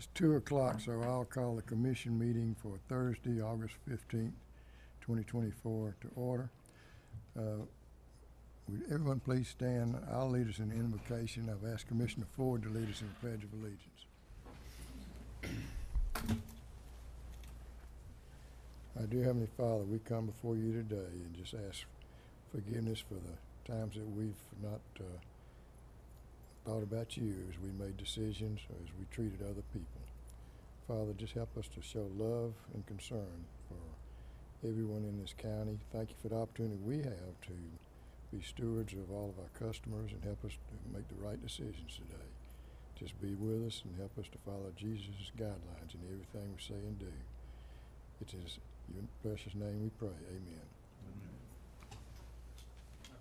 It's 2 o'clock, so I'll call the commission meeting for Thursday, August 15th, 2024 to order. Would everyone please stand? I'll lead us in the invocation. I've asked Commissioner Ford to lead us in the Pledge of Allegiance. Our dear Heavenly Father, we come before you today and just ask forgiveness for the times that we've not thought about you as we made decisions or as we treated other people. Father, just help us to show love and concern for everyone in this county. Thank you for the opportunity we have to be stewards of all of our customers and help us to make the right decisions today. Just be with us and help us to follow Jesus' guidelines in everything we say and do. It is in your precious name we pray. Amen.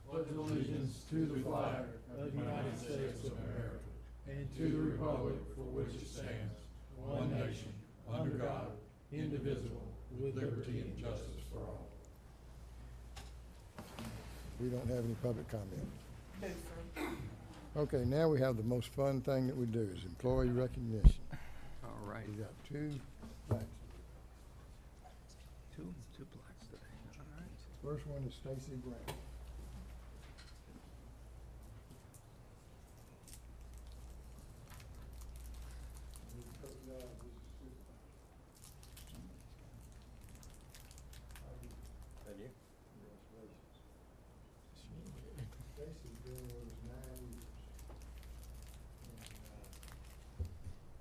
Pledge allegiance to the flag of the United States of America and to the republic for which it stands, one nation, under God, indivisible, with liberty and justice for all. We don't have any public comment. Okay, now we have the most fun thing that we do is employee recognition. All right. We got two plaques. Two blacks today. All right. First one is Stacy Brown. Stacy's been with us 9 years.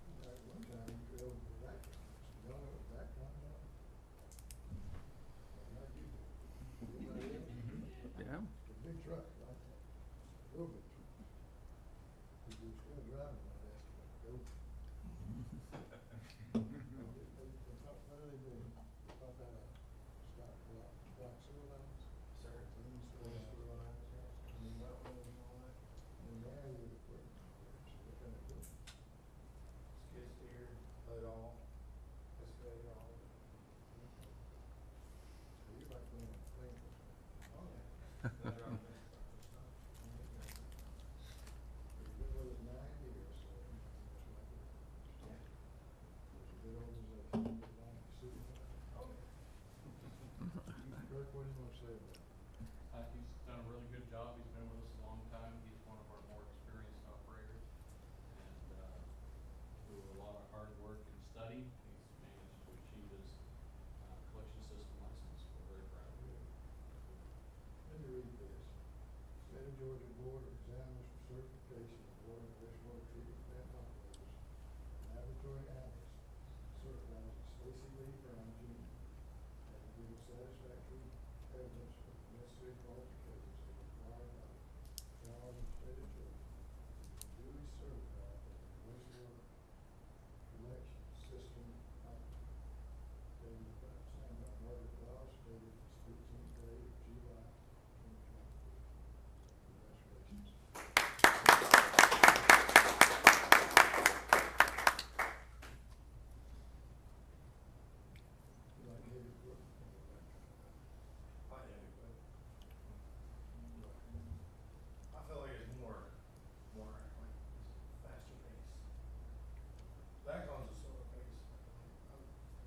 And at one time you drove the vacuum. Y'all know what vacuum is? Like you do. Yeah. The big truck, right? Real big truck. If you're still driving, I'd ask you to go. What are they doing? Pop out a stock block sewer lines? Sir. Clean sewer lines, yeah. And now you're the equipment. So what kind of equipment? Skid steer, load all, excavator, all. So you like being a clean person? Oh, yeah. Better off than stuff. You've been with us 9 years, so that's like it. Yeah. It's a good organization. Good line to see. Oh, Kirk, what do you want to say about it? He's done a really good job. He's been with us a long time. He's one of our more experienced operators. And through a lot of hard work and study, he's managed to achieve his collection system license. We're very proud of him. Let me read this. State of Georgia Board of Examiners for Certification of Water and Wastewater Treatment Plant Operators, Laboratory Analyst, certifies Stacy Lee Brown, Jr. has given satisfactory evidence of the necessary qualifications as required by laws of the state of Georgia, and duly certified as a wastewater collection system operator. Dated by signed by Margaret Ross, dated this 15th day of July 2023. Congratulations. You like heavy equipment? I am, but I feel like it's more like faster pace. Backhone's a slower pace.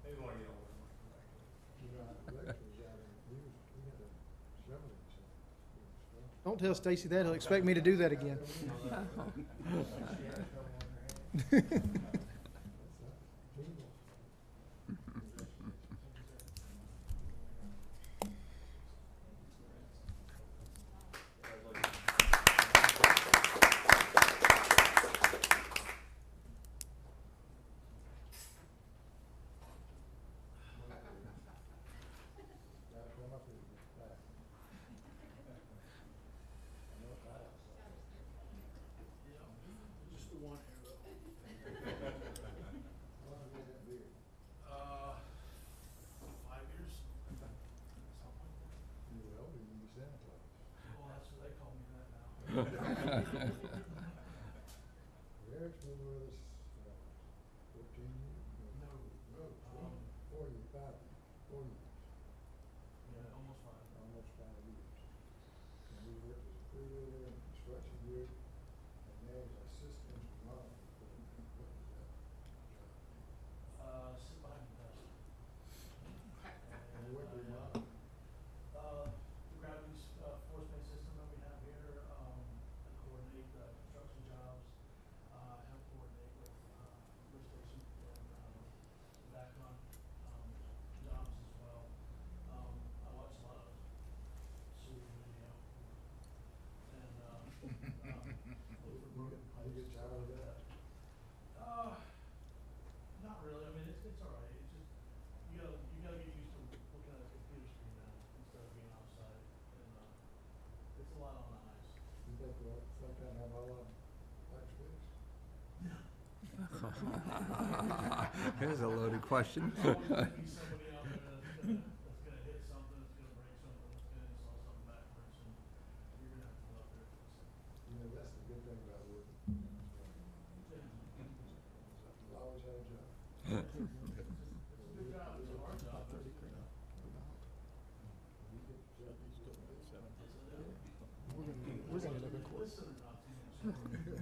Maybe when I get older, I might come back to it. You know, Lex was out in, he had a shoveling stuff. Don't tell Stacy that. He'll expect me to do that again. Just the one arrow. 5 years. Something like that. You're older than you Santa Claus. Well, that's what they call me that now. Eric's been with us 14 years. No. 4 years, 5 years, 4 years, Yeah, almost 5. almost 5 years. And we worked as a crew leader in the construction group, and now as assistant monitor for the equipment. think we'll sometime have all of them lights fixed? Here's a loaded question. There's always gonna be somebody out there that's gonna hit something, that's gonna break something, that's gonna install something backwards, and you're gonna have to go out there and fix it. You know, that's the good thing about working. You always have a job. It's a good job, it's a hard job, but it's a good job. We're gonna live in court. Listen or not too much.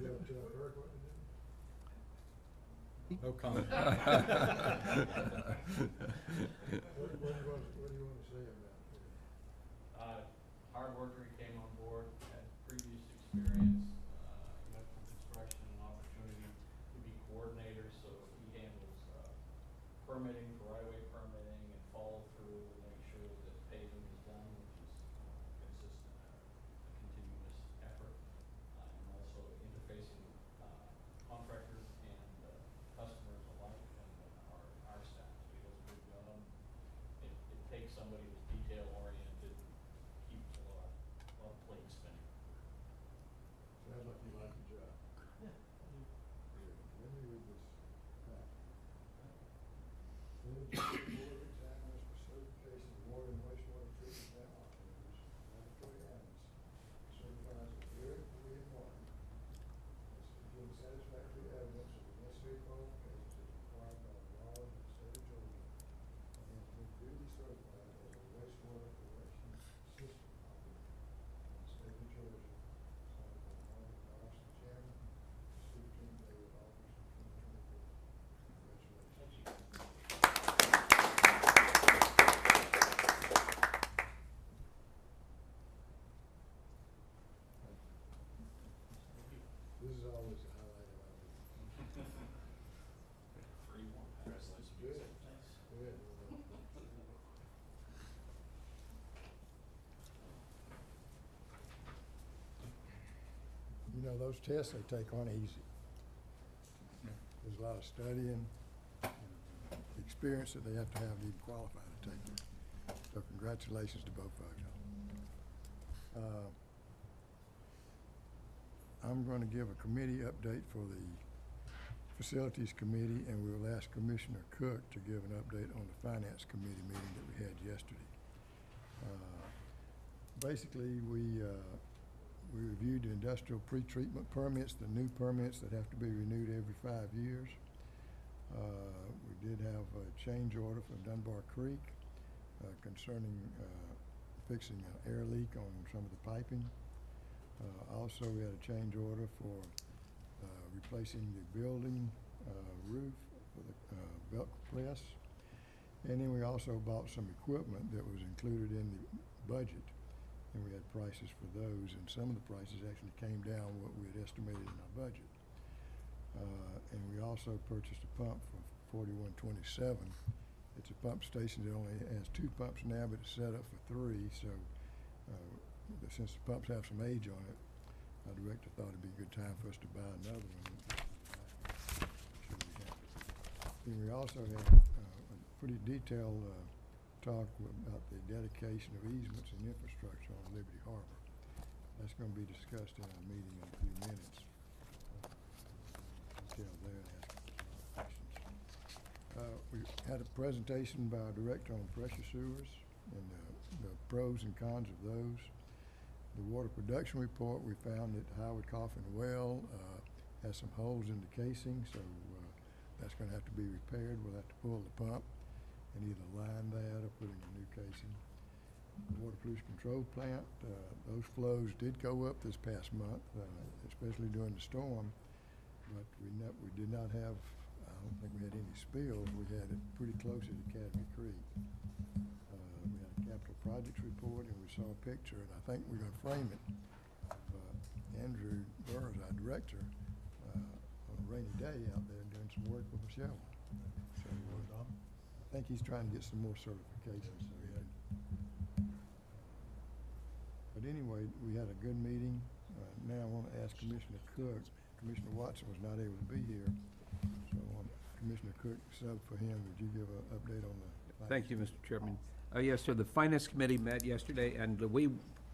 You ever tell Eric what to do? No comment. What do you want to say about it? Hard worker, he came on board, had previous experience, electrical construction, and opportunity to be coordinator, so he handles, permitting, for right-of-way permitting, and follow through, and make sure that paving is done, which is, consistent, a continuous effort. And also interfacing, contractors and, customers alike, and our staff, so he does a good job. It takes somebody who's detail-oriented, keeps a lot of plates spinning. Sounds like you like your job. Yeah. Let me read this. Village Board of Examiners for certification of water and wastewater treatment plant operators, laboratory analysts, certifies that Eric William Martin has given satisfactory evidence of the necessary qualifications as required by the laws of the state of Georgia, and has been duly certified as a wastewater collection system operator in the state of Georgia. Signed by Martin Ross, the chairman, 16th day of August, 2024. Congratulations. This is always a highlight of our meeting. Free one, congratulations. Good. Thanks. Good. You know, those tests they take aren't easy. There's a lot of studying, and experience that they have to even qualify to take them. So congratulations to both of you. I'm going to give a committee update for the Facilities Committee, and we'll ask Commissioner Cook to give an update on the Finance Committee meeting that we had yesterday. Basically, we reviewed the industrial pretreatment permits, the new permits that have to be renewed every 5 years. We did have a change order from Dunbar Creek concerning fixing an air leak on some of the piping. Also, we had a change order for replacing the building roof for the belt press. And then we also bought some equipment that was included in the budget, and we had prices for those, and some of the prices actually came down what we had estimated in our budget. And we also purchased a pump for $41.27. It's a pump station that only has 2 pumps now, but it's set up for 3, so since the pumps have some age on it, our director thought it'd be a good time for us to buy another one. Sure we have it. Then we also had a pretty detailed talk about the dedication of easements and infrastructure on Liberty Harbor. That's going to be discussed in our meeting in a few minutes. Detail there and ask some questions. We had a presentation by our director on pressure sewers and the pros and cons of those. The water production report, we found that Howard Coffin Well has some holes in the casing, so that's going to have to be repaired. We'll have to pull the pump and either line that or put in a new casing. The water pollution control plant, those flows did go up this past month, especially during the storm, but we did not have, I don't think we had any spills. We had it pretty close to Academy Creek. We had a capital projects report, and we saw a picture, and I think we're going to frame it. Andrew Burrs, our director, on a rainy day out there doing some work with a shovel. So I think he's trying to get some more certifications. So but anyway, we had a good meeting. Now I want to ask Commissioner Cook. Commissioner Watson was not able to be here, so I want Commissioner Cook sub for him. Would you give an update on the? Thank you, Mr. Chairman. Yes, so the Finance Committee met yesterday, and we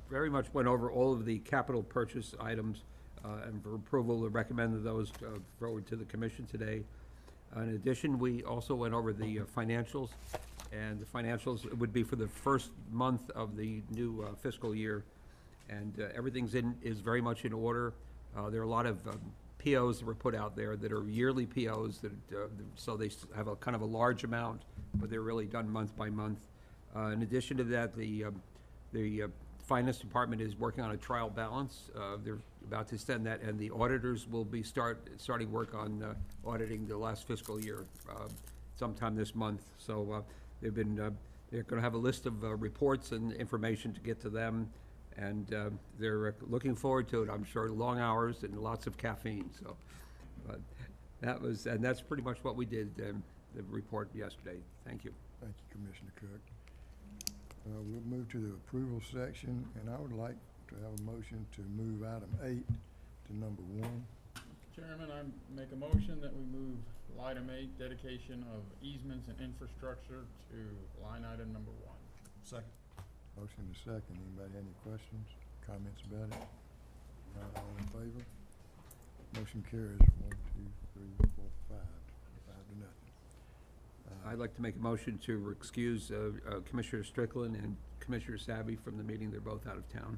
very much went over all of the capital purchase items, and for approval, we recommended those forward to the commission today. In addition, we also went over the financials, and the financials would be for the first month of the new fiscal year. And is very much in order. There are a lot of POs that were put out there that are yearly POs, that, so they have a kind of a large amount, but they're really done month by month. In addition to that, the finance department is working on a trial balance. They're about to send that, and the auditors will be starting work on auditing the last fiscal year sometime this month. So they're going to have a list of reports and information to get to them, and they're looking forward to it. I'm sure long hours and lots of caffeine. So that's pretty much what we did. The report yesterday. Thank you. Thank you, Commissioner Cook. We'll move to the approval section, and I would like to have a motion to move item 8 to number 1. Chairman, I make a motion that we move item 8, dedication of easements and infrastructure, to line item number 1. Second. Motion is second. Anybody have any questions, comments about it? Not all in favor? Motion carries 1, 2, 3, 4, 5. 5 to nothing. I'd like to make a motion to excuse Commissioner Strickland and Commissioner Savvy from the meeting. They're both out of town.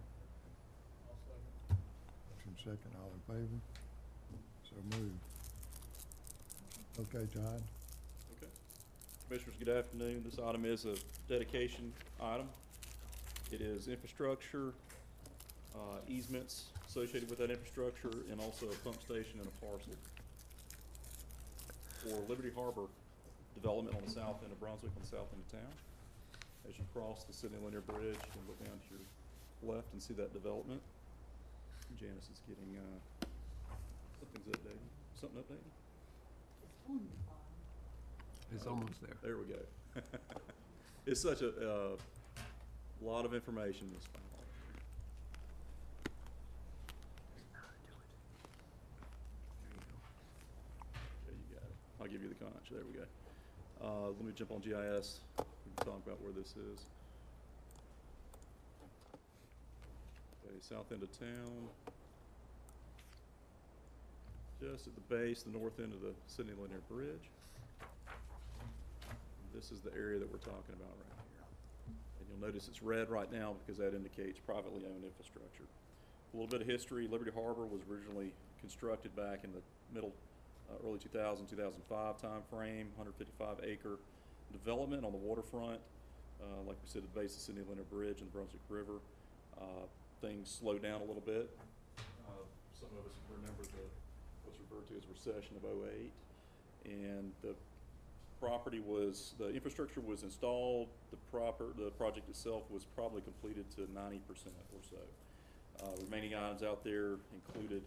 Motion second. All in favor? So moved. Okay, Todd. Okay. Commissioners, good afternoon. This item is a dedication item. It is infrastructure, easements associated with that infrastructure, and also a pump station and a parcel for Liberty Harbor development on the south end of Brunswick, on the south end of town. As you cross the Sidney Linear Bridge, you can look down to your left and see that development. Janice is getting something's updating. Something updating? It's almost there. There we go. It's such a lot of information this file. There you go. I'll give you the conch. There we go. Let me jump on GIS. We can talk about where this is. Okay, south end of town. Just at the base, the north end of the Sidney Linear Bridge. This is the area that we're talking about right here. And you'll notice it's red right now because that indicates privately owned infrastructure. A little bit of history. Liberty Harbor was originally constructed back in the early 2000, 2005 time frame, 155-acre development on the waterfront. Like we said, at the base of Sidney Linear Bridge and the Brunswick River. Things slowed down a little bit. Some of us remember what's referred to as recession of '08. And the infrastructure was installed. The project itself was probably completed to 90% or so. Remaining items out there included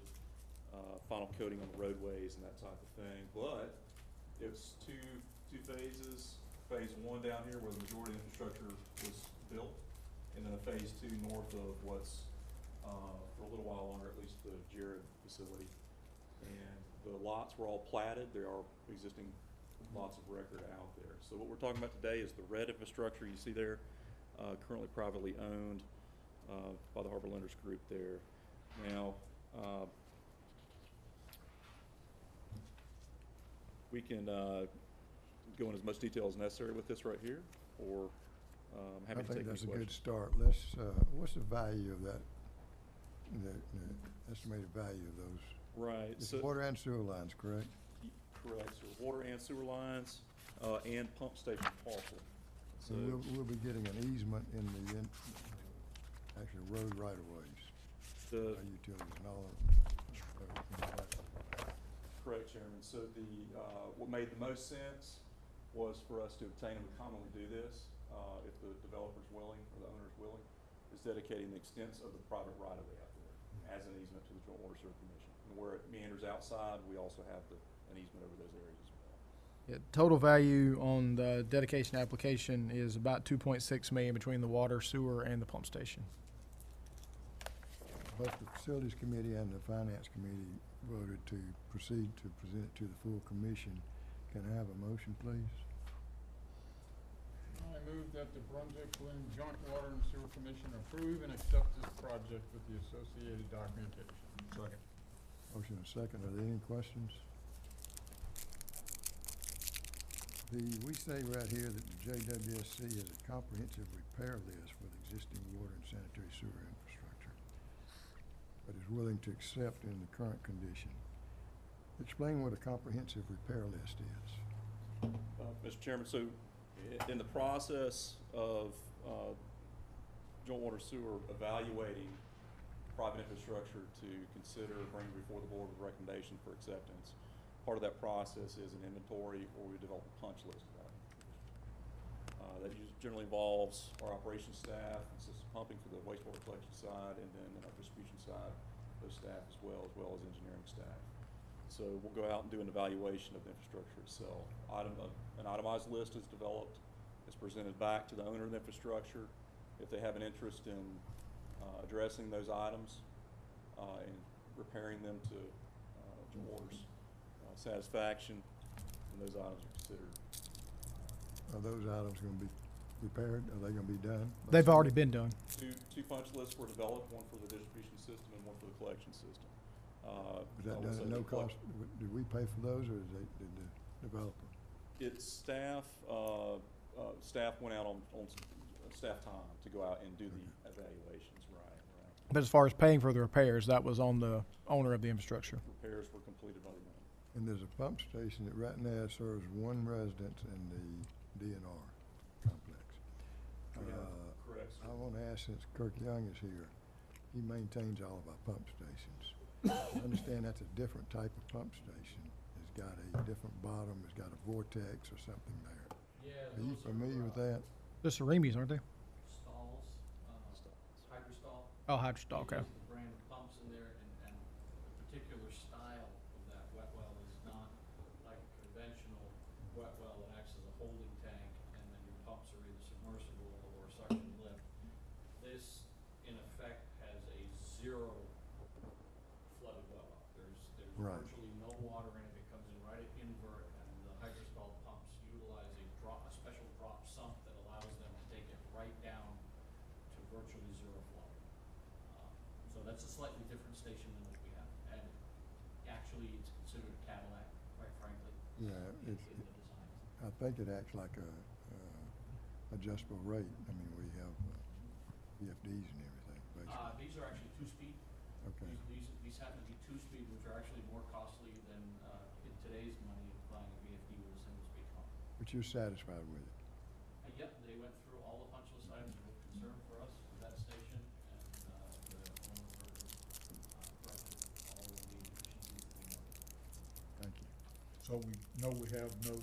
final coating on the roadways and that type of thing. But it's two phases. Phase 1 down here where the majority of the infrastructure was built, and then a phase 2 north of what's, for a little while longer, at least the Jared facility. And the lots were all platted. There are existing lots of record out there. So what we're talking about today is the red infrastructure you see there, currently privately owned by the Harbor Lenders Group there. Now, we can go in as much detail as necessary with this right here, or I'm happy to take any questions. I think that's a good start. Let's, what's the value of that, the estimated value of those? Right. It's water and sewer lines, correct? Correct, so water and sewer lines, and pump station parcel. So we'll be getting an easement in the, actually road right-of-ways. Utilities and all of them. Correct, Chairman. So what made the most sense was for us to obtain, and we commonly do this, if the developer's willing or the owner's willing, is dedicating the extents of the private right-of-way out there as an easement to the Joint Water Sewer Commission. And where it meanders outside, we also have an easement over those areas as well. Yeah, total value on the dedication application is about $2.6 million between the water, sewer, and the pump station. Both the Facilities Committee and the Finance Committee voted to proceed to present it to the full commission. Can I have a motion, please? I move that the Brunswick-Glynn Joint Water and Sewer Commission approve and accept this project with the associated documentation. Second. Motion and second. Are there any questions? We say right here that the JWSC has a comprehensive repair list with existing water and sanitary sewer infrastructure, but is willing to accept in the current condition. Explain what a comprehensive repair list is. Mr. Chairman, so in the process of joint water sewer evaluating private infrastructure to consider bringing before the board with recommendation for acceptance, part of that process is an inventory, or we develop a punch list of that. That generally involves our operations staff, system pumping for the wastewater collection side, and then our distribution side, those staff as well as engineering staff. So we'll go out and do an evaluation of the infrastructure itself. An itemized list is developed, it's presented back to the owner of the infrastructure. If they have an interest in addressing those items and repairing them to joint water's satisfaction, and those items are considered. Are those items gonna be repaired? Are they gonna be done? They've already been done. Two punch lists were developed, one for the distribution system and one for the collection system. Was that done at no cost? Did we pay for those, or did the developer? It's staff, staff went out on staff time to go out and do the evaluations, right. But as far as paying for the repairs, that was on the owner of the infrastructure. Repairs were completed by the owner. And there's a pump station that right now serves one residence in the DNR complex. Correct, sir. I want to ask, since Kirk Young is here, he maintains all of our pump stations. I understand that's a different type of pump station. It's got a different bottom, it's got a vortex or something there. Yeah. Are you those familiar with that? The Ceremis, aren't they? Stalls, hydrostall. Oh, hydrostall, okay. Uses the brand of pumps in there, and the particular style of that wet well is not like a conventional wet well that acts as a holding tank, and then your pumps are either submersible or suction lift. This, in effect, has a zero flooded well. There's Right. virtually no water in it. It comes in right at invert, and the hydrostall pumps utilize a special drop sump that allows them to take it right down to virtually zero flow. So that's a slightly different station than what we have, and actually it's considered a Cadillac, quite frankly. Yeah, in it's, the design. I think it acts like a adjustable rate. I mean, we have VFDs and everything, basically. These are actually two-speed. Okay. These happen to be two-speed, which are actually more costly than, in today's money, buying a VFD with a single-speed pump. But you're satisfied with it? Yep, they went through all the punch list items of concern for us for that station, and, the owner corrected all of the deficiencies that we noted. Thank you. So we know we have no,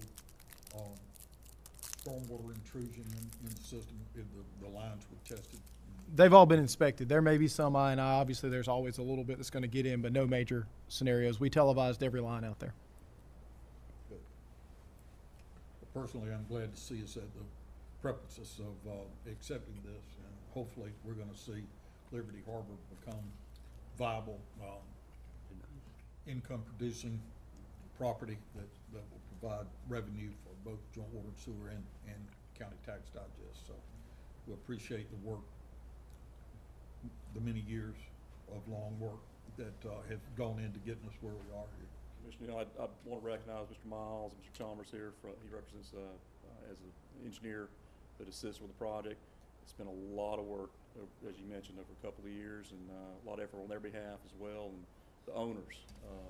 stormwater intrusion in the system, the lines were tested. They've all been inspected. There may be some I&I. Obviously, there's always a little bit that's going to get in, but no major scenarios. We televised every line out there. Good. Personally, I'm glad to see us at the precipice of accepting this, and hopefully we're gonna see Liberty Harbor become viable, income-producing property that will provide revenue for both joint water and sewer and county tax digest. So we appreciate the work, the many years of long work that have gone into getting us where we are here. Commissioner, I want to recognize Mr. Miles and Mr. Chalmers here. He represents as an engineer that assists with the project. It's been a lot of work, as you mentioned, over a couple of years, and a lot of effort on their behalf as well, and the owners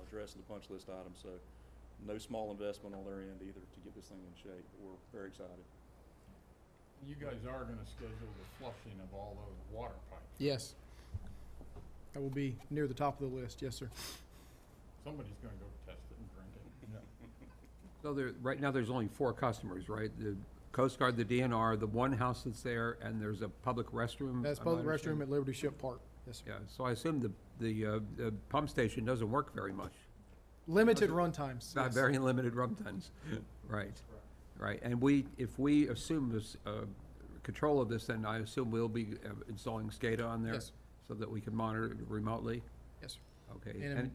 addressing the punch list items. So no small investment on their end either to get this thing in shape. We're very excited. You guys are gonna schedule the flushing of all those water pipes. Yes. That will be near the top of the list. Yes, sir. Somebody's gonna go test it and drink it. So right now, there's only 4 customers, right? The Coast Guard, the DNR, the one house that's there, and there's a public restroom. That's am I public restroom understanding? at Liberty Ship Park. Yes, sir. Yeah, so I assume the pump station doesn't work very much. Limited run times. Not yes. very limited run times. Right, if we assume this, control of this, then I assume we'll be installing SCADA on there? Yes. So that we can monitor it remotely? Yes, sir. Okay. And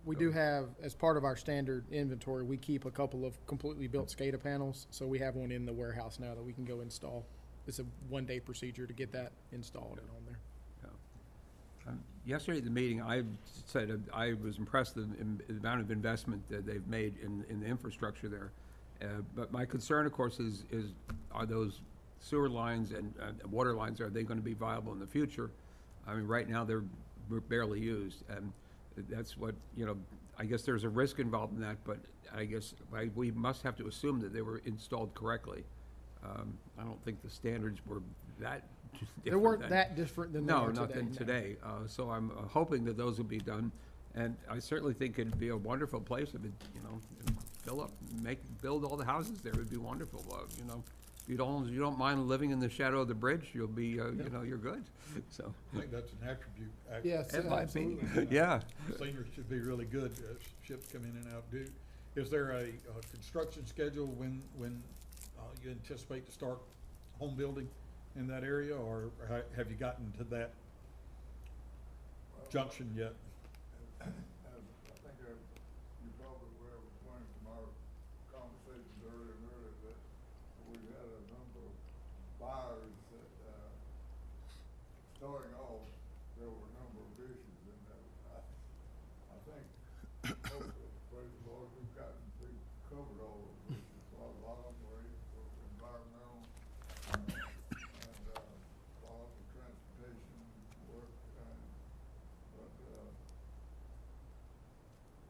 we do have, as part of our standard inventory, we keep a couple of completely built SCADA panels. So we have one in the warehouse now that we can go install it's a one-day procedure to get that installed and on there. Yesterday at the meeting, I said I was impressed with the amount of investment that they've made in the infrastructure there. But my concern, of course, is are those sewer lines and water lines, are they going to be viable in the future? I mean, right now, they're barely used, and that's what, you know, I guess there's a risk involved in that, but I guess we must have to assume that they were installed correctly. I don't think the standards were that different. They weren't then. that different than they No, are not today. than no. today. So I'm hoping that those will be done, and I certainly think it'd be a wonderful place if it, you know, build all the houses there. It'd be wonderful. You know, if you don't mind living in the shadow of the bridge, you'll be, you know, you're good. So. I think that's an attribute, actually. Yes, In my absolutely. opinion, yeah. Seniors should be really good as ships come in and out. Is there a construction schedule when you anticipate to start home building in that area, or have you gotten to that junction yet? As I think you probably were pointing from our conversations earlier that we've had a number of buyers that, starting off, there were a number of issues in that. I think, hopefully, praise the Lord, we've covered all those issues. A lot of them were environmental, and a lot of the transportation work, but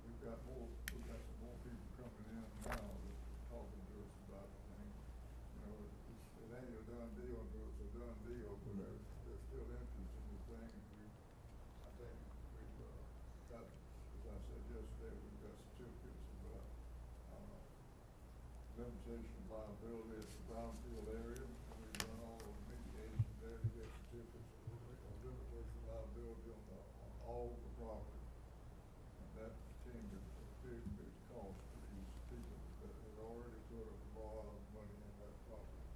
we've got some more people coming in now that are talking to us about things. You know, it ain't a done deal until it's a done deal, but there's still interest in the thing, and I think we've got, as I said yesterday, we've got certificates of limitation of liability at the brownfield area, and we've done all those mediations there to get certificates of limitation of liability on all the property. And that came at a big cost to these people that had already put a lot of money in that property.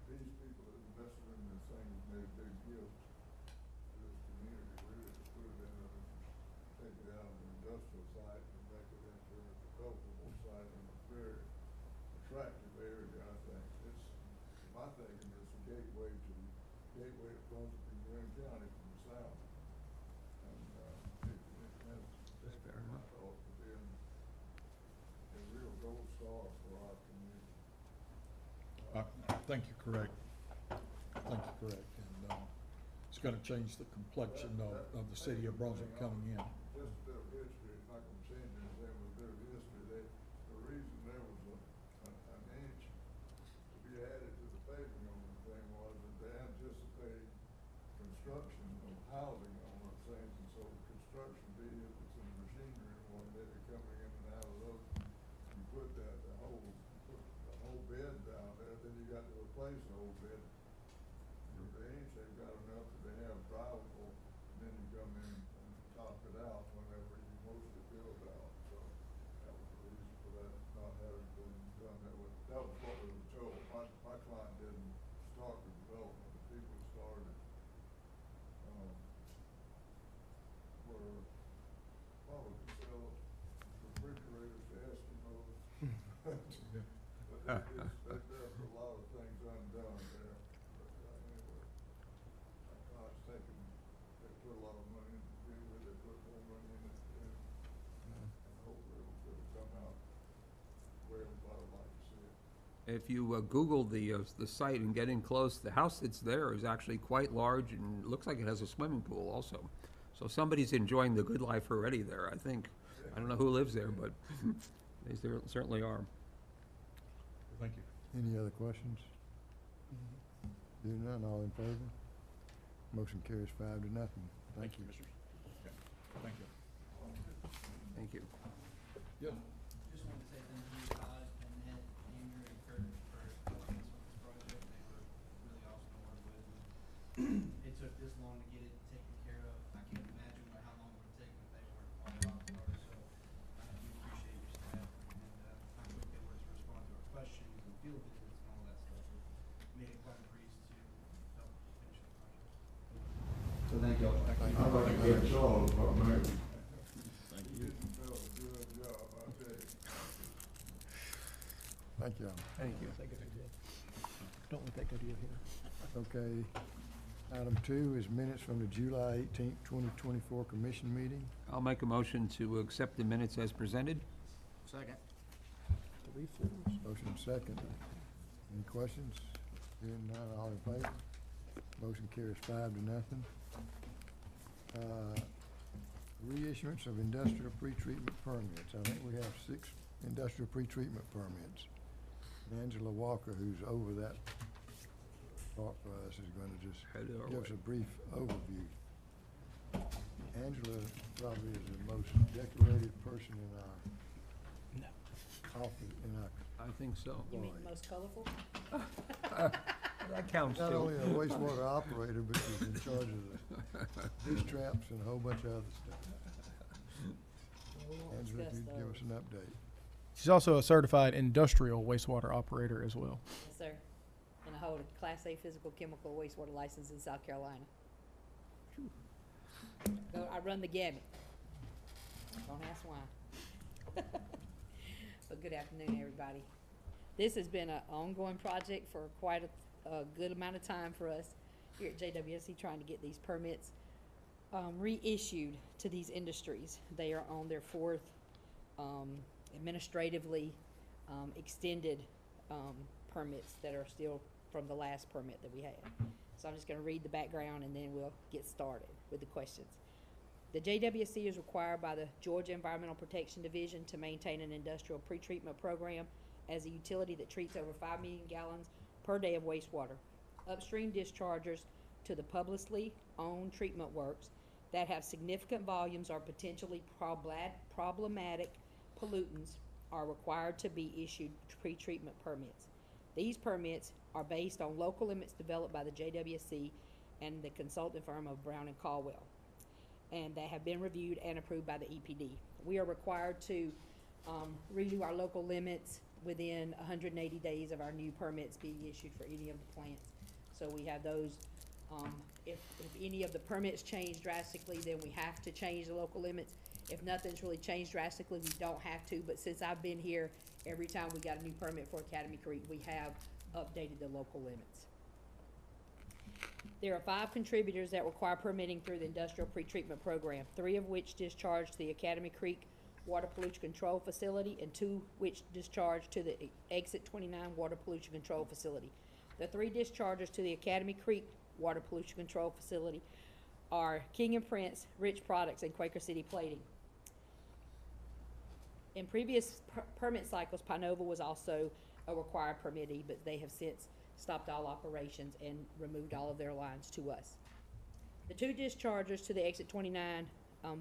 These people that invested in this thing have made a big gift to this community, really, to put it in take it out of an industrial site and make it into a developable site in a very attractive area, I think. My thinking is a gateway to Brunswick-Glynn County from the south. And it has That's fair enough. I thought to be a real gold star for our community. I think you're correct. And it's gonna change the complexion of the city of Brunswick coming in. Just a bit of history, it's not gonna change anything with a bit of history. The reason there was an inch to be added to the paving on the thing was that they anticipated construction of housing on those things, and so construction vehicles and machinery and what they were coming in and out of those. You put the whole bed down there, then you got to replace the whole bed. The inch they've got enough that they have drivable, and then you come in and top it out whenever you mostly build out. So that was the reason for that not having been done. That was what we were told. My client didn't start the development. The people who started were probably could sell refrigerators to Eskimos. But there's a lot of things undone there. But anyway, my client's taken, they put a lot of money into it, they put more money in it, and hopefully it'll come out well, what I'd like to see it. If you Google the site and get in close, the house that's there is actually quite large and looks like it has a swimming pool also. So somebody's enjoying the good life already there, I think. I don't know who lives there, but they certainly are. Thank you. Any other questions? Do none, all in favor? Motion carries 5-0. Thank you. Commissioners. Okay. Thank you. Thank you. Yeah. Just wanted to say thank you, Todd, and Ned, Andrew, and Kurt for helping us with this project. They were really awesome to work with. It took this long to get it taken care of. I can't imagine how long it would take if they weren't all rock stars. So we appreciate your staff and how quick they were to respond to our questions and field visits and all that stuff. It made it quite a breeze to help finish the project. So thank you all. I'd like to thank Charles, man. You did a good job, I tell you. Thank you. Thank you. Don't let that go to your head. Okay. Item 2 is minutes from the July 18th, 2024 commission meeting. I'll make a motion to accept the minutes as presented. Second. Motion second. Any questions? Hearing none, all in favor? Motion carries 5-0. Reissuance of industrial pretreatment permits. I think we have 6 industrial pretreatment permits. And Angela Walker, who's over that part for us, is going to just Head our give us way. a brief overview. Angela probably is the most decorated person in our office, in our I think so. You mean Boy. most colorful? That counts not too. only a wastewater operator, but she's in charge of the dish traps and a whole bunch of other stuff. We won't Angela, if discuss you'd give us those. an update. She's also a certified industrial wastewater operator as well. Yes, sir. And I hold a Class A physical chemical wastewater license in South Carolina. I run the gamut. Don't ask why. But good afternoon, everybody. This has been an ongoing project for quite a good amount of time for us here at JWSC, trying to get these permits reissued to these industries. They are on their 4th administratively extended permits that are still from the last permit that we had. So I'm just going to read the background and then we'll get started with the questions. The JWSC is required by the Georgia Environmental Protection Division to maintain an industrial pretreatment program as a utility that treats over 5 million gallons per day of wastewater. Upstream dischargers to the publicly owned treatment works that have significant volumes or potentially problematic pollutants are required to be issued pretreatment permits. These permits are based on local limits developed by the JWSC and the consulting firm of Brown and Caldwell, and that have been reviewed and approved by the EPD. We are required to redo our local limits within 180 days of our new permits being issued for any of the plants. So we have those. If any of the permits change drastically, then we have to change the local limits. If nothing's really changed drastically, we don't have to. But since I've been here, every time we got a new permit for Academy Creek, we have updated the local limits. There are 5 contributors that require permitting through the industrial pretreatment program, 3 of which discharge to the Academy Creek Water Pollution Control Facility and 2 which discharge to the Exit 29 Water Pollution Control Facility. The 3 dischargers to the Academy Creek Water Pollution Control Facility are King and Prince, Rich Products, and Quaker City Plating. In previous permit cycles, Pinova was also a required permittee, but they have since stopped all operations and removed all of their lines to us. The 2 dischargers to the Exit 29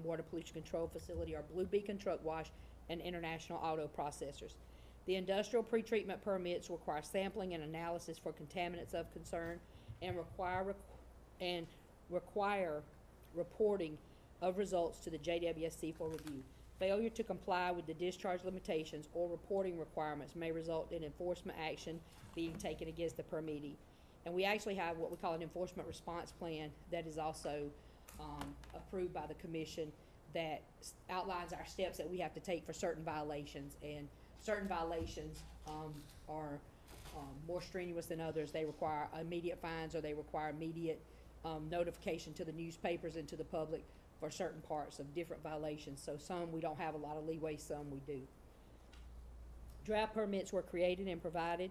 Water Pollution Control Facility are Blue Beacon Truck Wash and International Auto Processors. The industrial pretreatment permits require sampling and analysis for contaminants of concern and require reporting of results to the JWSC for review. Failure to comply with the discharge limitations or reporting requirements may result in enforcement action being taken against the permittee. And we actually have what we call an enforcement response plan that is also approved by the commission that outlines our steps that we have to take for certain violations. And certain violations are more strenuous than others. They require immediate fines or they require immediate notification to the newspapers and to the public for certain parts of different violations. So some we don't have a lot of leeway, some we do. Draft permits were created and provided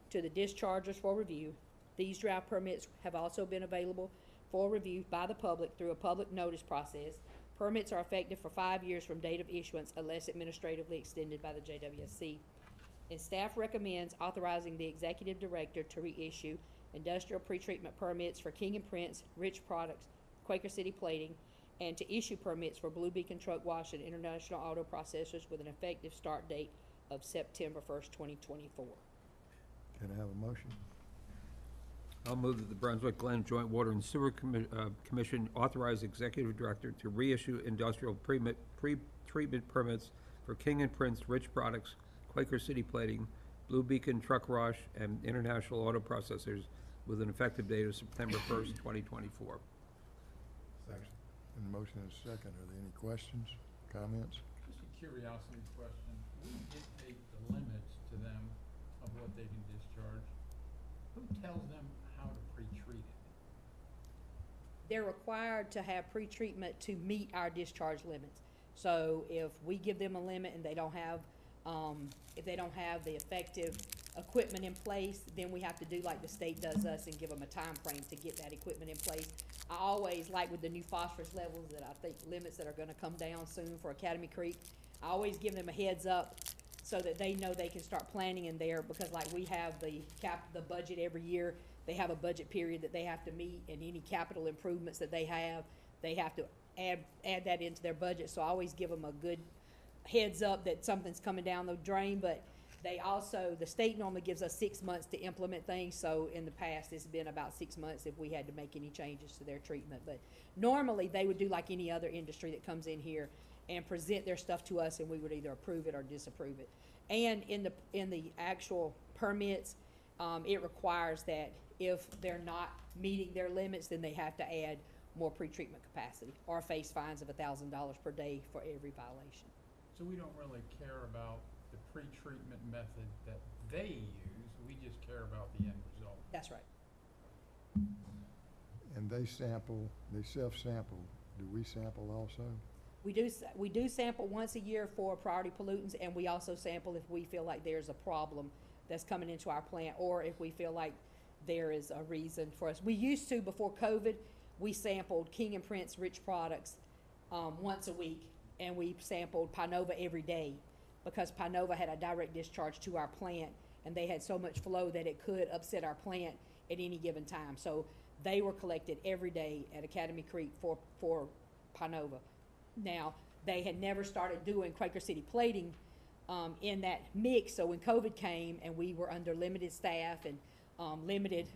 to the dischargers for review. These draft permits have also been available for review by the public through a public notice process. Permits are effective for 5 years from date of issuance unless administratively extended by the JWSC. And staff recommends authorizing the executive director to reissue industrial pretreatment permits for King and Prince, Rich Products, Quaker City Plating, and to issue permits for Blue Beacon Truck Wash and International Auto Processors with an effective start date of September 1st, 2024. Can I have a motion? I'll move that the Brunswick-Glynn Joint Water and Sewer Commission authorize executive director to reissue industrial pre-treatment permits for King and Prince, Rich Products, Quaker City Plating, Blue Beacon Truck Wash, and International Auto Processors with an effective date of September 1st, 2024. Second. And the motion is second. Are there any questions, comments? Just a curiosity question. We dictate the limits to them of what they can discharge, who tells them how to pre-treat it? They're required to have pretreatment to meet our discharge limits. So if we give them a limit and they don't have, if they don't have the effective equipment in place, then we have to do like the state does us and give them a time frame to get that equipment in place. I always, like with the new phosphorus levels that I think limits that are gonna come down soon for Academy Creek, I always give them a heads up so that they know they can start planning in there, because like we have the budget every year. They have a budget period that they have to meet, and any capital improvements that they have to add that into their budget. So I always give them a good heads up that something's coming down the drain. But they also, the state normally gives us 6 months to implement things. So in the past, it's been about 6 months if we had to make any changes to their treatment. But normally they would do like any other industry that comes in here and present their stuff to us, and we would either approve it or disapprove it. And in the actual permits, it requires that if they're not meeting their limits, then they have to add more pretreatment capacity or face fines of $1,000 per day for every violation. So we don't really care about the pre-treatment method that they use, we just care about the end result. That's right. And they self-sample. Do we sample also? We do sample once a year for priority pollutants, and we also sample if we feel like there's a problem that's coming into our plant, or if we feel like there is a reason for us. We used to, before COVID, we sampled King and Prince Rich Products once a week, and we sampled Pinova every day, because Pinova had a direct discharge to our plant, and they had so much flow that it could upset our plant at any given time. So they were collected every day at Academy Creek for Pinova. Now, they had never started doing Quaker City plating in that mix, so when COVID came and we were under limited staff and limited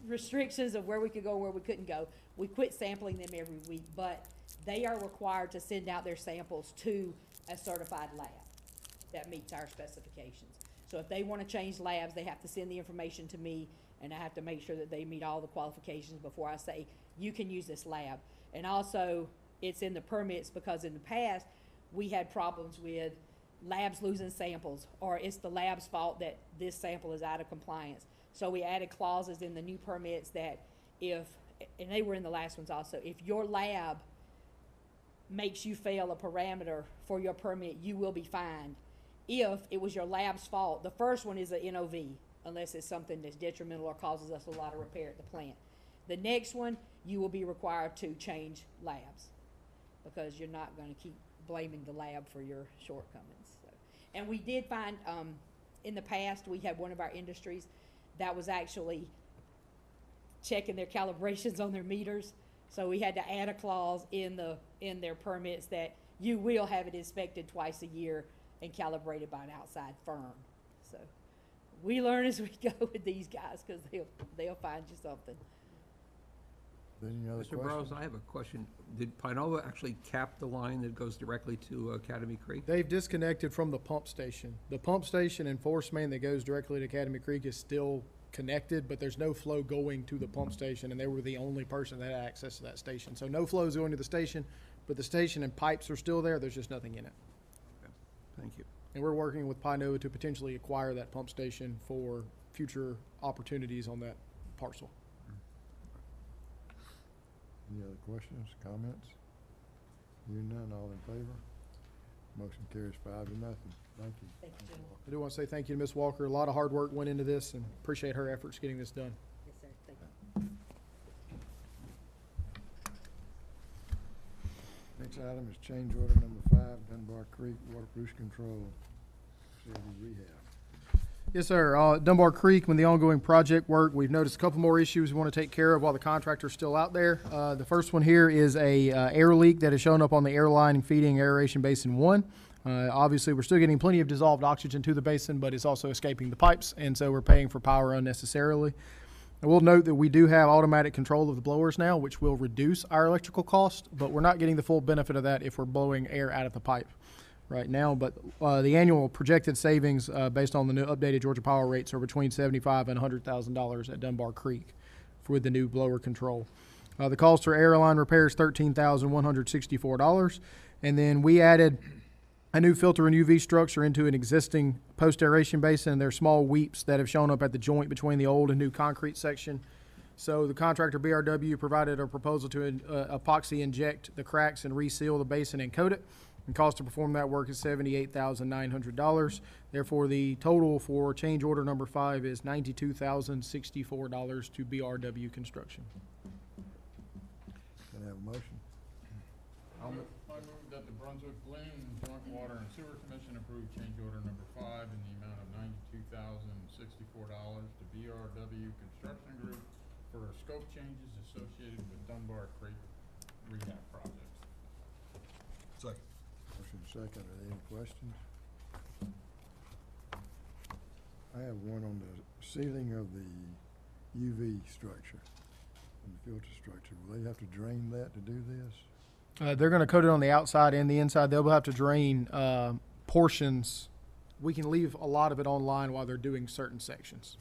restrictions of where we could go and where we couldn't go, we quit sampling them every week. But they are required to send out their samples to a certified lab that meets our specifications. So if they want to change labs, they have to send the information to me, and I have to make sure that they meet all the qualifications before I say, you can use this lab. And also, it's in the permits, because in the past, we had problems with labs losing samples, or it's the lab's fault that this sample is out of compliance. So we added clauses in the new permits that if, and they were in the last ones also, if your lab makes you fail a parameter for your permit, you will be fined. If it was your lab's fault, the first one is a NOV, unless it's something that's detrimental or causes us a lot of repair at the plant. The next one, you will be required to change labs, because you're not going to keep blaming the lab for your shortcomings. So, and we did find, in the past, we had one of our industries that was actually checking their calibrations on their meters. So we had to add a clause in their permits that you will have it inspected twice a year and calibrated by an outside firm. So we learn as we go with these guys, because they'll find you something. Any other Mr. questions? Burrows, I have a question. Did Pinova actually cap the line that goes directly to Academy Creek? They've disconnected from the pump station. The pump station and force main that goes directly to Academy Creek is still connected, but there's no flow going to the pump station, and they were the only person that had access to that station. So no flow is going to the station, but the station and pipes are still there. There's just nothing in it. Okay. Thank you. And we're working with Pinova to potentially acquire that pump station for future opportunities on that parcel. Any other questions, comments? Hearing none, all in favor? Motion carries 5-0. Thank you. Thank you, gentlemen. I do want to say thank you to Ms. Walker. A lot of hard work went into this, and appreciate her efforts getting this done. Yes, sir. Thank you. Next item is change order number 5, Dunbar Creek Water Pollution Control Facility Rehab. Yes, sir. Dunbar Creek, when the ongoing project work, we've noticed a couple more issues we want to take care of while the contractor's still out there. The first one here is a air leak that has shown up on the air line feeding aeration basin 1. Obviously, we're still getting plenty of dissolved oxygen to the basin, but it's also escaping the pipes, and so we're paying for power unnecessarily. I will note that we do have automatic control of the blowers now, which will reduce our electrical cost, but we're not getting the full benefit of that if we're blowing air out of the pipe right now. But the annual projected savings based on the new updated Georgia Power rates are between $75,000 and $100,000 at Dunbar Creek with the new blower control. The cost for airline repair is $13,164, and then we added a new filter and UV structure into an existing post-aeration basin. There are small weeps that have shown up at the joint between the old and new concrete section. So the contractor BRW provided a proposal to epoxy inject the cracks and reseal the basin and coat it. And cost to perform that work is $78,900. Therefore, the total for change order number 5 is $92,064 to BRW Construction. Can I have a motion? I move that the Brunswick-Glynn Joint Water and Sewer Commission approve change order number 5 in the amount of $92,064 to BRW Construction Group for scope changes associated with Dunbar Creek rehab project. Second. Motion second. Are there any questions? I have one on the ceiling of the UV structure, and the filter structure. Will they have to drain that to do this? They're going to coat it on the outside and the inside. They'll have to drain portions. We can leave a lot of it online while they're doing certain sections.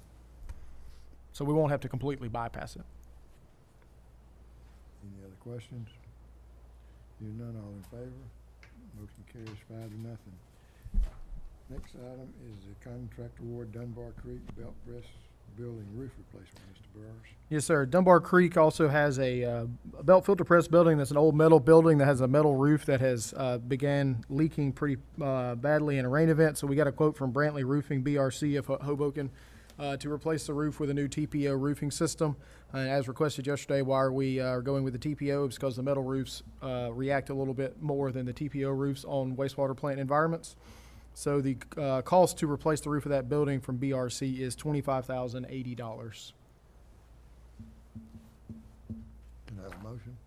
So we won't have to completely bypass it. Any other questions? Hearing none, all in favor? Motion carries 5-0. Next item is the contract award Dunbar Creek Belt Press Building roof replacement, Mr. Burrs. Yes, sir. Dunbar Creek also has a belt filter press building that's an old metal building that has a metal roof that has began leaking pretty badly in a rain event. So we got a quote from Brantley Roofing, BRC of Hoboken, to replace the roof with a new TPO roofing system. As requested yesterday, why we are going with the TPO is because the metal roofs react a little bit more than the TPO roofs on wastewater plant environments. So the cost to replace the roof of that building from BRC is $25,080. Can I have a motion?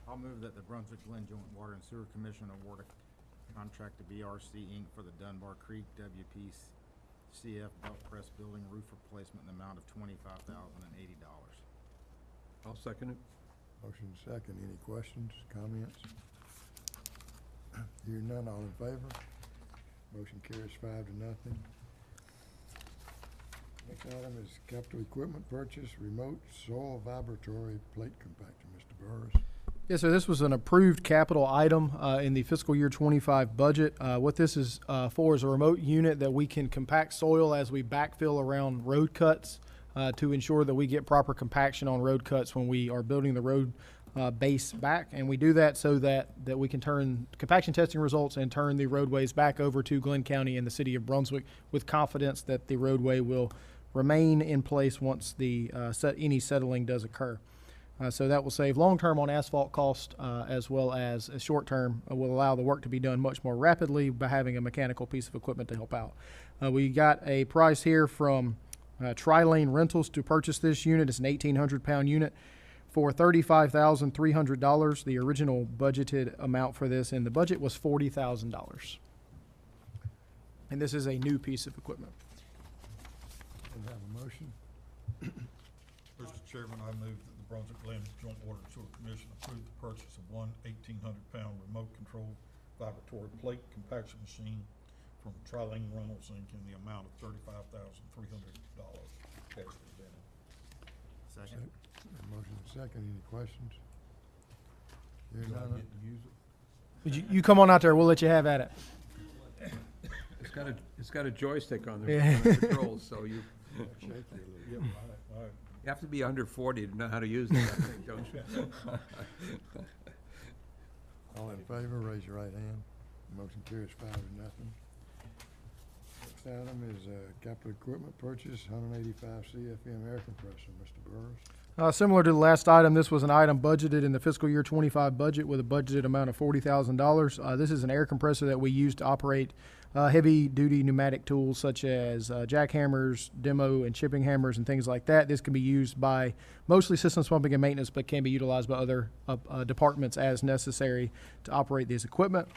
I'll move that the Brunswick-Glynn Joint Water and Sewer Commission award a contract to BRC Inc. for the Dunbar Creek WPCF belt press building roof replacement in the amount of $25,080. I'll second it. Motion second. Any questions, comments? Hearing none, all in favor? Motion carries 5-0. Next item is capital equipment purchase, remote soil vibratory plate compactor, Mr. Burrs. Yes, sir. This was an approved capital item in the fiscal year 25 budget. What this is for is a remote unit that we can compact soil as we backfill around road cuts to ensure that we get proper compaction on road cuts when we are building the road base back. And we do that so that we can turn compaction testing results and turn the roadways back over to Glynn County and the city of Brunswick with confidence that the roadway will remain in place once the any settling does occur. So that will save long-term on asphalt cost as well as short-term will allow the work to be done much more rapidly by having a mechanical piece of equipment to help out. We got a price here from Tri-Lane Rentals to purchase this unit. It's an 1,800-pound unit for $35,300. The original budgeted amount for this in the budget was $40,000. And this is a new piece of equipment. Can I have a motion? Mr. Chairman, I move that the Brunswick-Glynn Joint Water and Sewer Commission approve the purchase of one 1,800-pound remote control vibratory plate compaction machine from Tri-Lane Rentals Inc. in the amount of $35,300 as presented. Second. Motion second. Any questions? Hearing Do I none, get to use it? Would you come on out there. We'll let you have at it. It's got a joystick on there Yeah. for the controls, so you shaky a little. Yep, all right. you have to be under 40 to know how to use that thing, don't you? All in favor, raise your right hand. Motion carries 5-0. Next item is capital equipment purchase, 185 CFM air compressor, Mr. Burrs. Similar to the last item, this was an item budgeted in the fiscal year 25 budget with a budgeted amount of $40,000. This is an air compressor that we use to operate heavy-duty pneumatic tools such as jackhammers, demo and chipping hammers, and things like that. This can be used by mostly systems pumping and maintenance, but can be utilized by other departments as necessary to operate these equipment.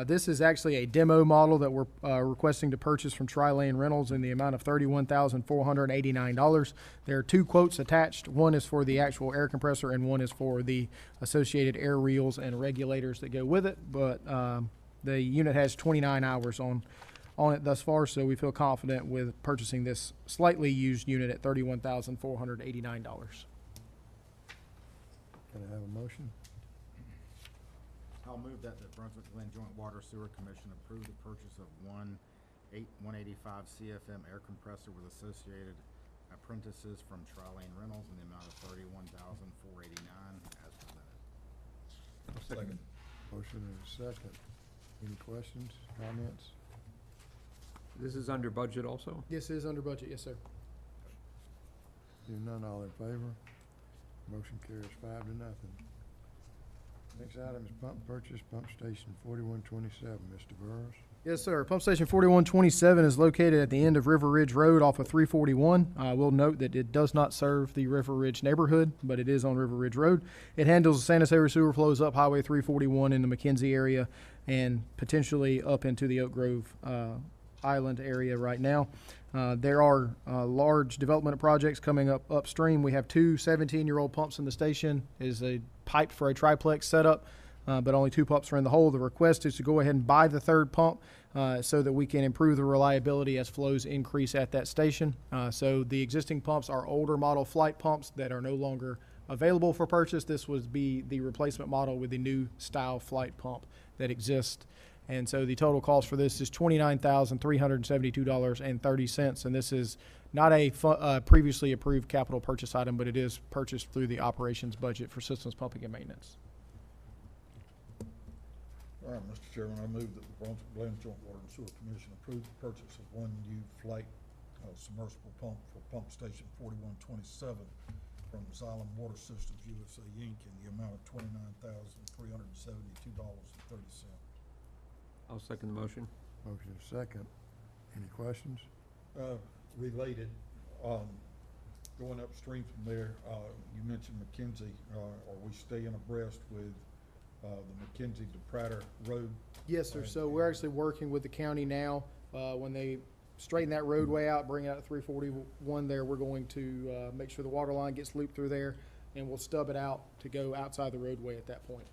This is actually a demo model that we're requesting to purchase from Tri-Lane Rentals in the amount of $31,489. There are two quotes attached. One is for the actual air compressor and one is for the associated air reels and regulators that go with it. But the unit has 29 hours on it thus far, so we feel confident with purchasing this slightly used unit at $31,489. Can I have a motion? I'll move that the Brunswick-Glynn Joint Water Sewer Commission approve the purchase of 185 CFM air compressor with associated apprentices from Tri-Lane Rentals in the amount of $31,489 as presented. Second. Motion and a second. Any questions, comments? This is under budget also? Yes, it is under budget, yes, sir. Hearing none, all in favor? Motion carries 5-0. Next item is pump purchase, pump station 4127, Mr. Burrows. Yes, sir. Pump station 4127 is located at the end of River Ridge Road off of 341. I will note that it does not serve the River Ridge neighborhood, but it is on River Ridge Road. It handles sanitary sewer flows up Highway 341 in the McKenzie area and potentially up into the Oak Grove Island area right now. There are large development projects coming up upstream. We have two 17-year-old pumps in the station. It is a pipe for a triplex setup, but only 2 pumps are in the hole. The request is to go ahead and buy the third pump so that we can improve the reliability as flows increase at that station. So the existing pumps are older model flight pumps that are no longer available for purchase. This would be the replacement model with the new style flight pump that exists. And so the total cost for this is $29,372.30. And this is not a previously approved capital purchase item, but it is purchased through the operations budget for systems pumping and maintenance. All right, Mr. Chairman, I move that the Brunswick-Glynn Joint Water and Sewer Commission approve the purchase of one new flight submersible pump for pump station 4127 from Xylem Water Systems USA Inc. in the amount of $29,372.30. I'll second the motion. Motion is second. Any questions? Related, going upstream from there, you mentioned McKenzie. Are we staying abreast with the McKenzie to Prater Road? Yes, sir. So we're actually working with the county now. When they straighten that roadway out, bring out 341 there, we're going to make sure the water line gets looped through there, and we'll stub it out to go outside the roadway at that point.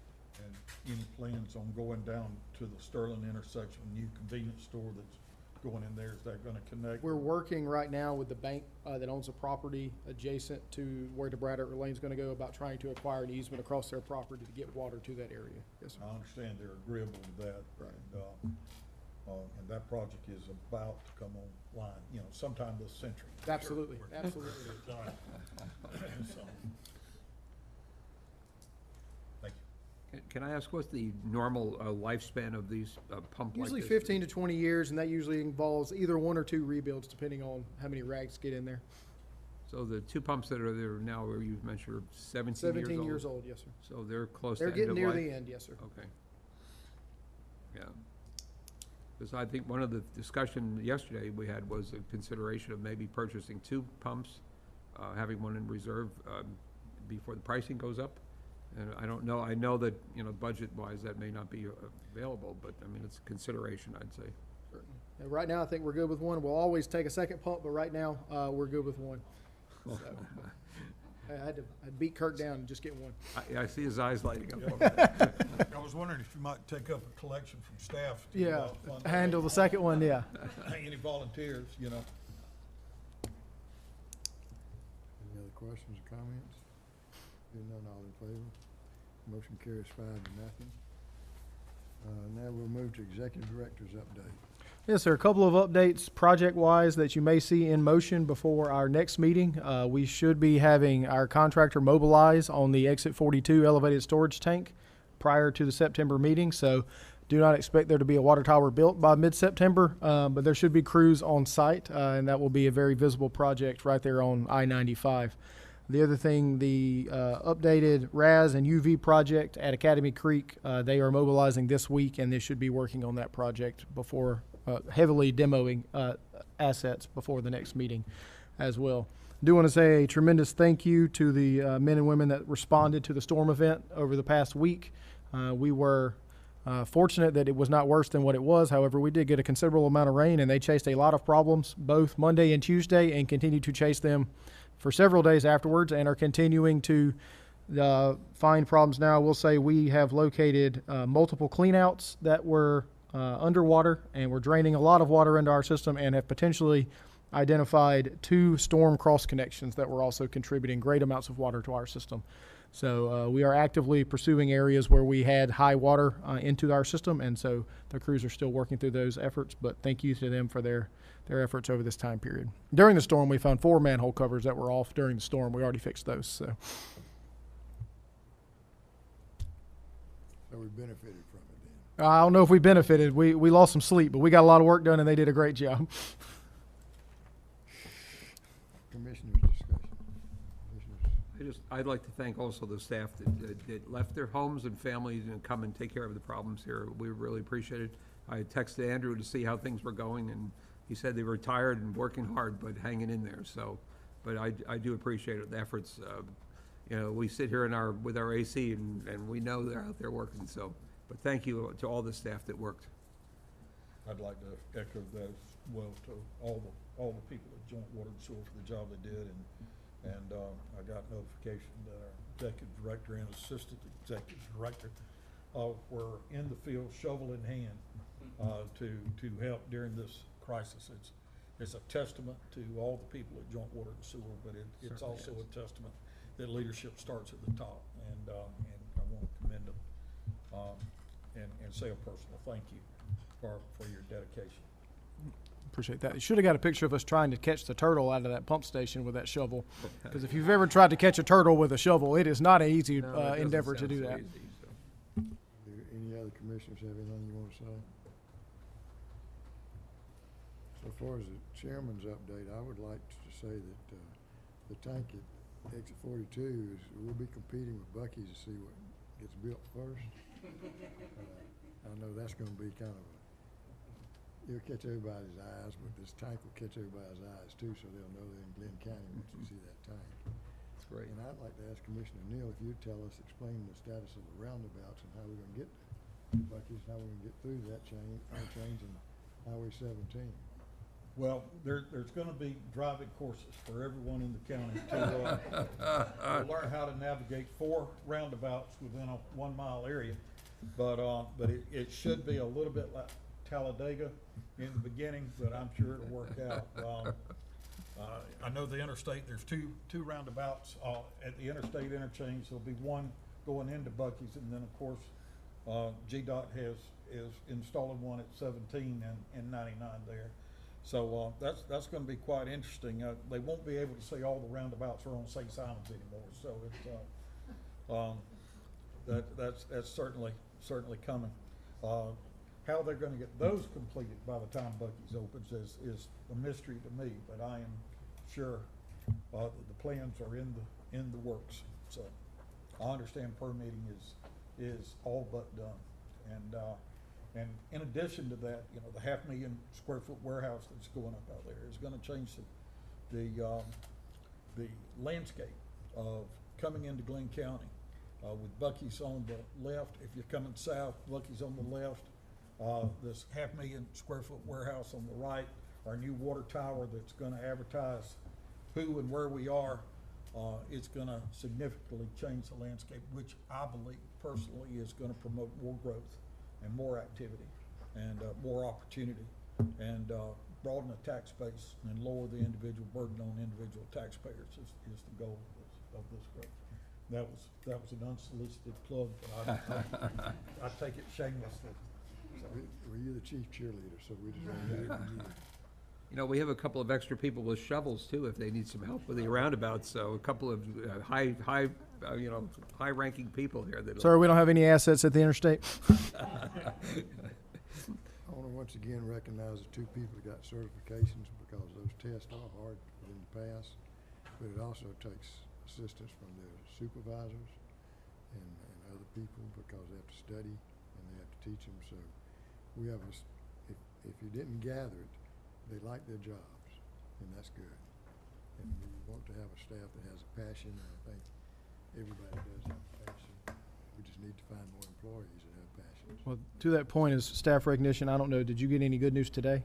And any plans on going down to the Sterling intersection, new convenience store that's going in there, is that gonna connect? We're working right now with the bank that owns a property adjacent to where the Braddock Lane's gonna go about trying to acquire an easement across their property to get water to that area. Yes, sir. I understand they're agreeable with that. Right. And that project is about to come online, you know, sometime this century. Absolutely, absolutely. So, thank you. Can I ask what's the normal lifespan of these pump like Usually this? 15 to 20 years, and that usually involves either 1 or 2 rebuilds, depending on how many rags get in there. So the 2 pumps that are there now, where you've mentioned, are 17 years old? 17 years old, yes, sir. So they're close They're to end of getting life? near the end, yes, sir. Okay. Yeah. Because I think one of the discussion yesterday we had was a consideration of maybe purchasing 2 pumps, having one in reserve before the pricing goes up. And I don't know, I know that, you know, budget-wise, that may not be available, but, I mean, it's a consideration, I'd say. Certainly. And right now, I think we're good with one. We'll always take a second pump, but right now, we're good with one. So, I had to beat Kirk down and just get one. I see his eyes lighting up. I was wondering if you might take up a collection from staff. To, Yeah, fund that. handle the second one, yeah. Any volunteers, you know? Any other questions or comments? Hearing none, all in favor? Motion carries 5-0. Now we'll move to Executive Director's update. Yes, sir. A couple of updates project-wise that you may see in motion before our next meeting. We should be having our contractor mobilize on the Exit 42 elevated storage tank prior to the September meeting. So do not expect there to be a water tower built by mid-September, but there should be crews on site, and that will be a very visible project right there on I-95. The other thing, the updated RAS and UV project at Academy Creek, they are mobilizing this week, and they should be working on that project before heavily demoing assets before the next meeting as well. I do want to say a tremendous thank you to the men and women that responded to the storm event over the past week. We were fortunate that it was not worse than what it was. However, we did get a considerable amount of rain, and they chased a lot of problems both Monday and Tuesday and continued to chase them for several days afterwards and are continuing to find problems now. We'll say we have located multiple cleanouts that were underwater, and we're draining a lot of water into our system, and have potentially identified 2 storm cross connections that were also contributing great amounts of water to our system. So we are actively pursuing areas where we had high water into our system, and so the crews are still working through those efforts. But thank you to them for their efforts over this time period. During the storm, we found 4 manhole covers that were off during the storm. We already fixed those. So we benefited from it then. I don't know if we benefited. We lost some sleep, but we got a lot of work done, and they did a great job. Commissioners' discussion. Commissioners. I'd like to thank also the staff that left their homes and families and come and take care of the problems here. We really appreciate it. I texted Andrew to see how things were going, and he said they were tired and working hard, but hanging in there. So, but I do appreciate it, the efforts. You know, we sit here with our AC, and we know they're out there working. So, but thank you to all the staff that worked. I'd like to echo that as well to all the people at Joint Water and Sewer for the job they did, and I got notification that our executive director and assistant executive director were in the field, shovel in hand, to help during this crisis. It's a testament to all the people at Joint Water and Sewer, but it's also a testament that leadership starts at the top, and I want to commend them and say a personal thank you for your dedication. Appreciate that. You should have got a picture of us trying to catch the turtle out of that pump station with that shovel, because if you've ever tried to catch a turtle with a shovel, it is not an easy endeavor to do that. Do any other commissioners have anything you want to say? So far as the chairman's update, I would like to say that the tank at exit 42 we'll be competing with Buc-ee's to see what gets built first. I know that's going to be kind of it'll catch everybody's eyes, but this tank will catch everybody's eyes too, so they'll know they're in Glynn County once you see that tank. That's great. And I'd like to ask Commissioner Neal if you'd explain the status of the roundabouts and how we're going to get to Buc-ee's, how we're going to get through that change in Highway 17. Well, there's going to be driving courses for everyone in the county to learn how to navigate 4 roundabouts within a 1 mile area. But it should be a little bit like Talladega in the beginning, but I'm sure it'll work out. I know the interstate, there's two roundabouts at the interstate interchange. There'll be one going into Buc-ee's, and then of course GDOT is installing one at 17 and 99 there. So that's going to be quite interesting. They won't be able to say all the roundabouts are on St. Simons anymore. So that's certainly coming. How they're going to get those completed by the time Buc-ee's opens is a mystery to me, but I am sure that the plans are in the works. So I understand permitting is all but done, and in addition to that, you know, the 500,000 square foot warehouse that's going up out there is going to change the landscape of coming into Glynn County with Buc-ee's on the left. If you're coming south, Buc-ee's on the left. This 500,000 square foot warehouse on the right, our new water tower that's going to advertise who and where we are. It's going to significantly change the landscape, which I believe personally is going to promote more growth and more activity and more opportunity, and broaden the tax base and lower the individual burden on individual taxpayers is the goal of this growth. That was an unsolicited plug, but I take it shamelessly. Well, you're the chief cheerleader, so we just want to hear it from you. You know, we have a couple of extra people with shovels too, if they need some help with the roundabouts. So a couple of high-ranking people here. Sir, we don't have any assets at the interstate. I want to once again recognize the 2 people that got certifications, because those tests are hard for them to pass, but it also takes assistance from their supervisors and other people, because they have to study and they have to teach them. So we have if you didn't gather it, they like their jobs, and that's good. And we want to have a staff that has a passion, and I think everybody does have a passion. We just need to find more employees that have passions. Well, to that point is staff recognition. I don't know, did you get any good news today? I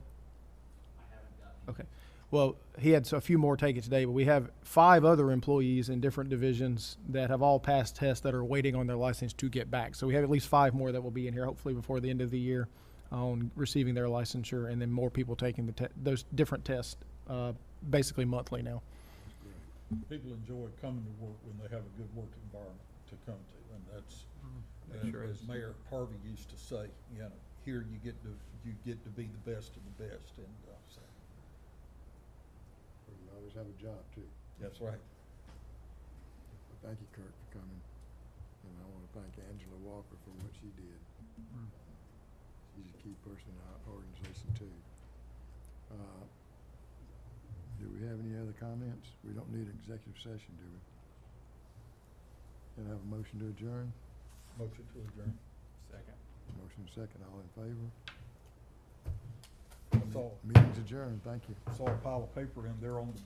haven't gotten. Okay. Well, he had a few more take it today, but we have 5 other employees in different divisions that have all passed tests that are waiting on their license to get back. So we have at least 5 more that will be in here hopefully before the end of the year on receiving their licensure, and then more people taking those different tests basically monthly now. People enjoy coming to work when they have a good work environment. to come to, and that's, It sure as is. Mayor Harvey used to say, you know, here you get to be the best of the best, and, so, We can always have a job too. that's right. Well, thank you, Kirk, for coming. And I want to thank Angela Walker for what she did. She's a key person in our organization too. Do we have any other comments? We don't need an executive session, do we? Can I have a motion to adjourn? Motion to adjourn. Second. Motion second, all in favor? I saw, Meeting's adjourned, thank you. saw a pile of paper in there on the